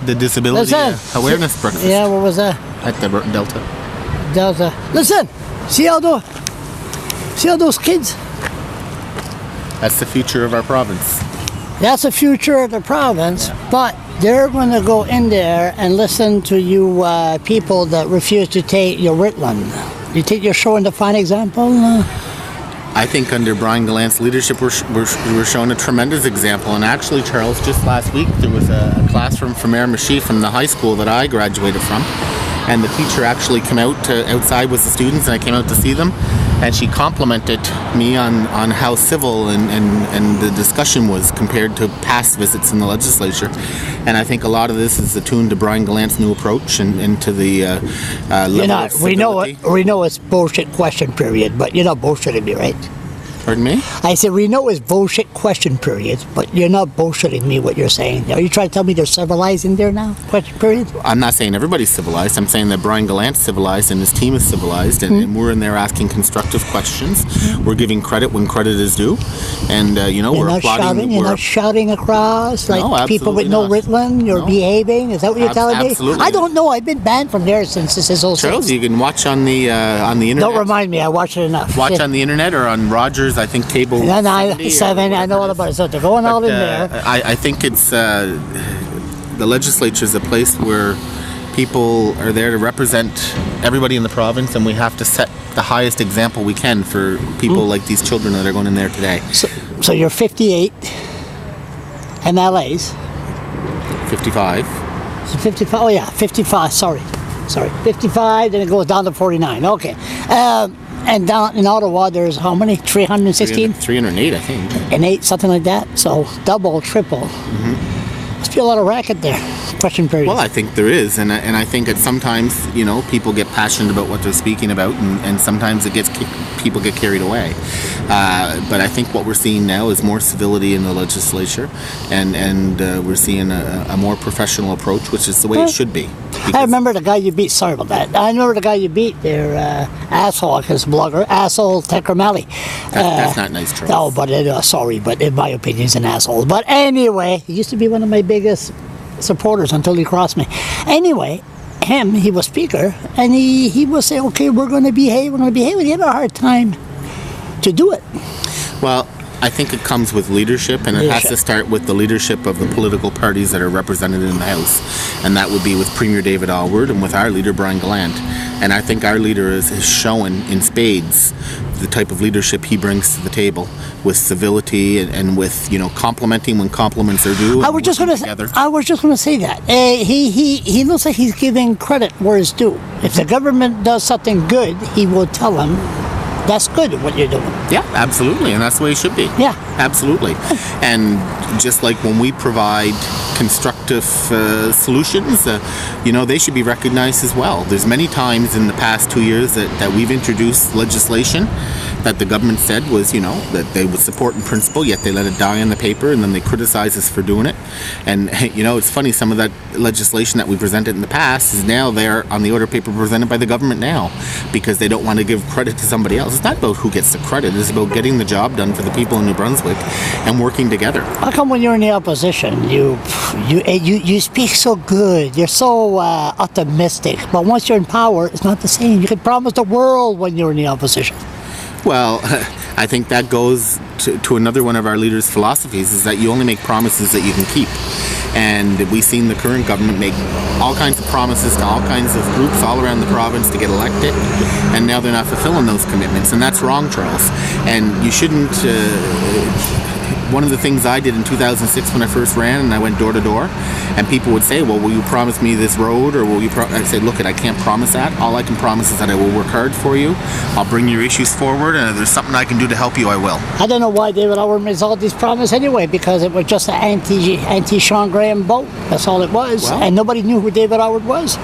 The disability awareness breakfast. Yeah, what was that? At the Delta. Listen, see all those kids? That's the future of our province. That's the future of the province, but they're going to go in there and listen to you people that refuse to take your Ritland. You think you're showing the fine example? I think under Brian Gallant's leadership, we're showing a tremendous example. And actually, Charles, just last week, there was a classroom from Miramichi from the high school that I graduated from. And the teacher actually came out outside with the students, and I came out to see them. And she complimented me on how civil and the discussion was compared to past visits in the legislature. And I think a lot of this is attuned to Brian Gallant's new approach and to the level of civility. We know it's bullshit question period, but you're not bullshitting me, right? Pardon me? I said we know it's bullshit question period, but you're not bullshitting me what you're saying. Are you trying to tell me they're civilized in there now? Question period? I'm not saying everybody's civilized. I'm saying that Brian Gallant's civilized and his team is civilized, and we're in there asking constructive questions. We're giving credit when credit is due, and we're applauding. You're not shouting across like people with no Ritland. You're behaving. Is that what you're telling me? Absolutely. I don't know. I've been banned from there since this is all. Charles, you can watch on the internet. Don't remind me. I watch it enough. Watch on the internet or on Rogers. I think cable 7. I know all about it. So they're going all in there. I think it's the legislature is a place where people are there to represent everybody in the province, and we have to set the highest example we can for people like these children that are going in there today. So you're 58 MLAs. 55. 55. Oh yeah, 55. Sorry. 55. Then it goes down to 49. Okay. And down in Ottawa, there's how many? 316? 308, I think. And 8, something like that. So double, triple. Must be a lot of racket there. Question period. Well, I think there is, and I think that sometimes people get passionate about what they're speaking about, and sometimes people get carried away. But I think what we're seeing now is more civility in the legislature, and we're seeing a more professional approach, which is the way it should be. I remember the guy you beat. Sorry about that. I remember the guy you beat there, asshole, his blogger, asshole Tekramali. That's not nice, Charles. No, but sorry, but in my opinion, he's an asshole. But anyway, he used to be one of my biggest supporters until he crossed me. Anyway, he was speaker, and he would say, okay, we're going to behave. And he had a hard time to do it. Well, I think it comes with leadership, and it has to start with the leadership of the political parties that are represented in the House. And that would be with Premier David Alward and with our leader, Brian Gallant. And I think our leader is shown in spades the type of leadership he brings to the table, with civility and with complimenting when compliments are due. I was just going to say that he looks like he's giving credit where it's due. If the government does something good, he will tell them that's good what you're doing. Yeah, absolutely, and that's the way it should be. Yeah, absolutely. And just like when we provide constructive solutions, they should be recognized as well. There's many times in the past 2 years that we've introduced legislation that the government said was, that they would support in principle, yet they let it die on the paper, and then they criticize us for doing it. And, it's funny, some of that legislation that we presented in the past is now there on the order paper presented by the government now, because they don't want to give credit to somebody else. It's not about who gets the credit. It's about getting the job done for the people in New Brunswick and working together. How come when you're in the opposition, you speak so good, you're so optimistic, but once you're in power, it's not the same. You can promise the world when you're in the opposition. Well, I think that goes to another one of our leaders' philosophies, is that you only make promises that you can keep. And we've seen the current government make all kinds of promises to all kinds of groups all around the province to get elected, and now they're not fulfilling those commitments, and that's wrong, Charles. And you shouldn't... One of the things I did in 2006 when I first ran, and I went door to door, and people would say, well, will you promise me this road, or will you I'd say, look, I can't promise that. All I can promise is that I will work hard for you. I'll bring your issues forward, and if there's something I can do to help you, I will. I don't know why David Howard made all these promises anyway, because it was just an anti-Sean Graham vote. That's all it was. Well, and nobody knew who David Howard was.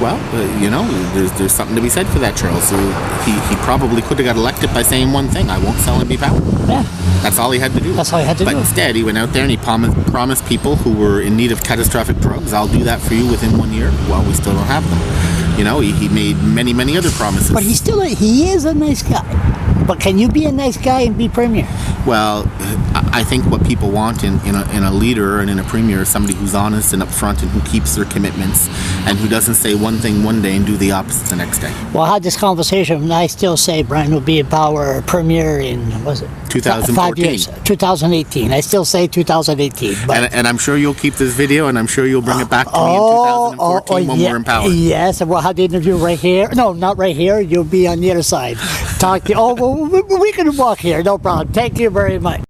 Well, there's something to be said for that, Charles. So he probably could have got elected by saying one thing: I won't sell any power. Yeah. That's all he had to do. But instead, he went out there and he promised people who were in need of catastrophic drugs, I'll do that for you within 1 year. Well, we still don't have them. He made many, many other promises. But he is a nice guy. But can you be a nice guy and be premier? Well, I think what people want in a leader and in a premier is somebody who's honest and upfront and who keeps their commitments and who doesn't say one thing one day and do the opposite the next day. Well, I had this conversation, and I still say Brian will be in power premier in, was it? 2014. 5 years. 2018. I still say 2018. But And I'm sure you'll keep this video, and I'm sure you'll bring it back to me in 2014 when we're in power. Yes, and we'll have the interview right here. No, not right here. You'll be on the other side. Talk to. Oh, well, we can walk here. No problem. Thank you very much.